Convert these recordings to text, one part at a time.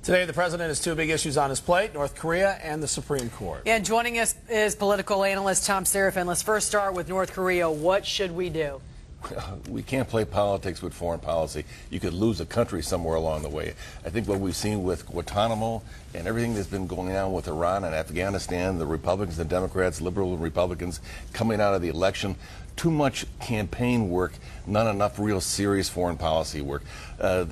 Today, the president has two big issues on his plate, North Korea and the Supreme Court. Yeah, and joining us is political analyst Thom Serafin. Let's first start with North Korea. What should we do? We can't play politics with foreign policy. You could lose a country somewhere along the way. I think what we've seen with Guantanomo and everything that's been going on with Iran and Afghanistan, the Republicans and Democrats, liberal Republicans coming out of the election, too much campaign work, not enough real serious foreign policy work.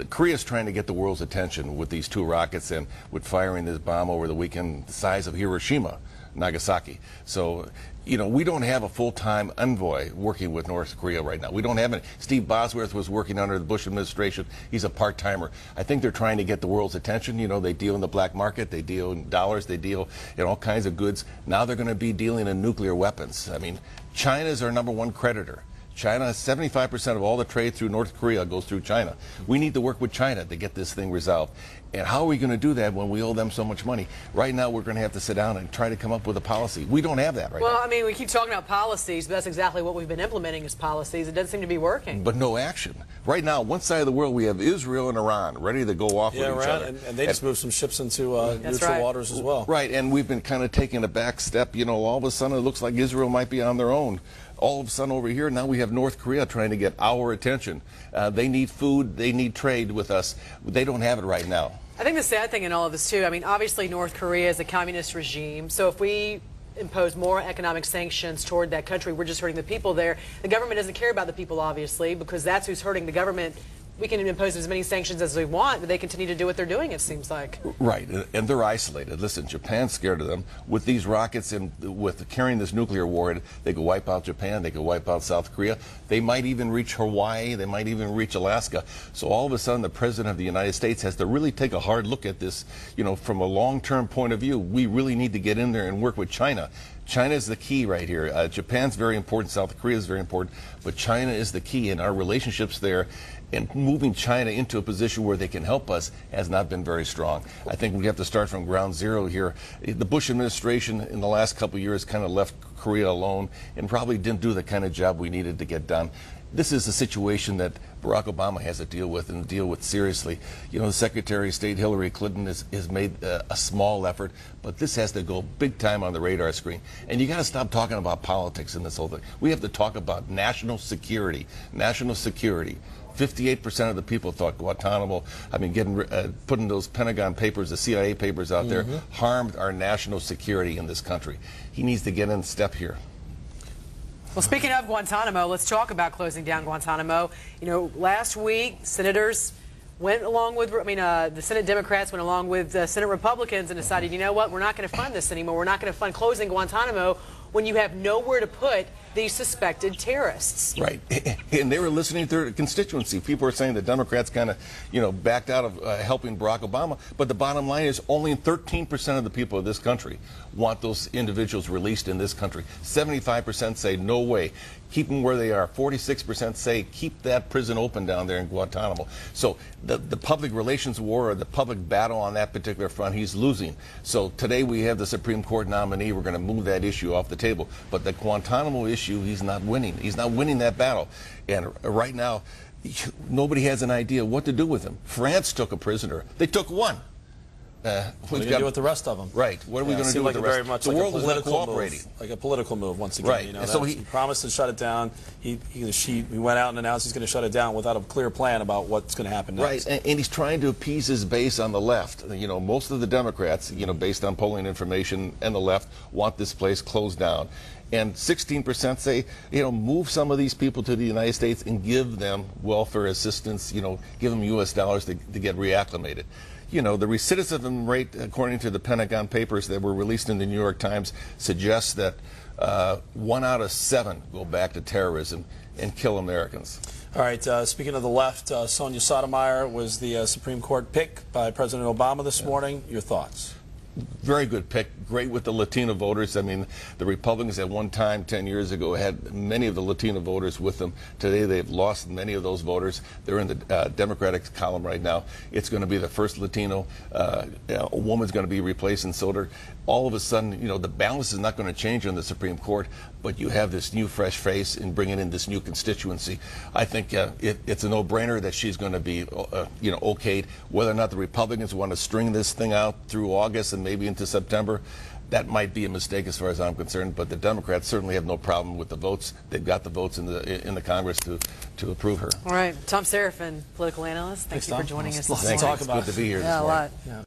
Korea's trying to get the world's attention with these two rockets and with firing this bomb over the weekend the size of Hiroshima, Nagasaki. So, you know, we don't have a full-time envoy working with North Korea right now. We don't have any. Steve Bosworth was working under the Bush administration. He's a part-timer. I think they're trying to get the world's attention. You know, they deal in the black market, they deal in dollars, they deal in all kinds of goods. Now they're going to be dealing in nuclear weapons. I mean, China's our #1 creditor. China, 75% of all the trade through North Korea goes through China. We need to work with China to get this thing resolved. And how are we going to do that when we owe them so much money? Right now, we're going to have to sit down and try to come up with a policy. We don't have that right now. Well, I mean, we keep talking about policies, but that's exactly what we've been implementing as policies. It doesn't seem to be working. But no action. Right now, one side of the world, we have Israel and Iran ready to go off with each other. And they just moved some ships into neutral waters as well. Right, and we've been kind of taking a back step. You know, all of a sudden, it looks like Israel might be on their own. All of a sudden over here, now we have North Korea trying to get our attention. They need food, they need trade with us. They don't have it right now. I think the sad thing in all of this, too, I mean, obviously North Korea is a communist regime, so if we impose more economic sanctions toward that country, we're just hurting the people there. The government doesn't care about the people, obviously, because that's who's hurting the government. We can impose as many sanctions as we want, but they continue to do what they're doing, it seems like. Right, and they're isolated. Listen, Japan's scared of them. With these rockets and with carrying this nuclear warhead, they could wipe out Japan, they could wipe out South Korea. They might even reach Hawaii, they might even reach Alaska. So all of a sudden, the President of the United States has to really take a hard look at this, you know, from a long-term point of view. We really need to get in there and work with China. China is the key right here. Japan's very important, South Korea is very important, but China is the key, and our relationships there and moving China into a position where they can help us has not been very strong. I think we have to start from ground zero here. The Bush administration in the last couple of years kind of left Korea alone and probably didn't do the kind of job we needed to get done. This is a situation that Barack Obama has to deal with and deal with seriously. You know, the Secretary of State Hillary Clinton has made a small effort, but this has to go big time on the radar screen. And you got to stop talking about politics in this whole thing. We have to talk about national security. National security. 58% of the people thought Guantanamo, I mean, putting those Pentagon papers, the CIA papers out there, harmed our national security in this country. He needs to get in step here. Well, speaking of Guantanamo, let's talk about closing down Guantanamo. You know, last week, senators went along with, the Senate Democrats went along with Senate Republicans and decided, you know what, we're not going to fund this anymore. We're not going to fund closing Guantanamo when you have nowhere to put these suspected terrorists. Right, and they were listening to their constituency. People are saying the Democrats kind of, you know, backed out of helping Barack Obama, but the bottom line is only 13% of the people of this country want those individuals released in this country. 75% say no way. Keep them where they are. 46% say keep that prison open down there in Guantanamo. So the public relations war or the public battle on that particular front, he's losing. So today we have the Supreme Court nominee. We're going to move that issue off the table. But the Guantanamo issue, he's not winning. He's not winning that battle. And right now, nobody has an idea what to do with him. France took a prisoner. They took one. What are we going to do with the rest of them? Right. What are we going to do with the rest? Very much the like world is not cooperating. Like a political move once again. Right. You know, so he promised to shut it down. He went out and announced he's going to shut it down without a clear plan about what's going to happen next. Right. And he's trying to appease his base on the left. You know, most of the Democrats, you know, based on polling information and the left, want this place closed down. And 16% say, you know, move some of these people to the United States and give them welfare assistance, you know, give them U.S. dollars to get reacclimated. You know, the recidivism rate, according to the Pentagon papers that were released in the New York Times, suggests that 1 out of 7 go back to terrorism and kill Americans. All right, speaking of the left, Sonia Sotomayor was the Supreme Court pick by President Obama this morning. Your thoughts? very good pick, great with the Latino voters. I mean, the Republicans at one time, 10 years ago, had many of the Latino voters with them. Today, they've lost many of those voters. They're in the Democratic column right now. It's going to be the first Latino. A woman's going to be replacing Soter. All of a sudden, the balance is not going to change on the Supreme Court, but you have this new, fresh face and bringing in this new constituency. I think it's a no-brainer that she's going to be, okayed. Whether or not the Republicans want to string this thing out through August and maybe into September, that might be a mistake as far as I'm concerned. But the Democrats certainly have no problem with the votes. They've got the votes in the Congress to approve her. All right, Thom Serafin, political analyst. Thank you for joining us this morning. Talk about It's good to be here this Yeah, morning. a lot. Yeah.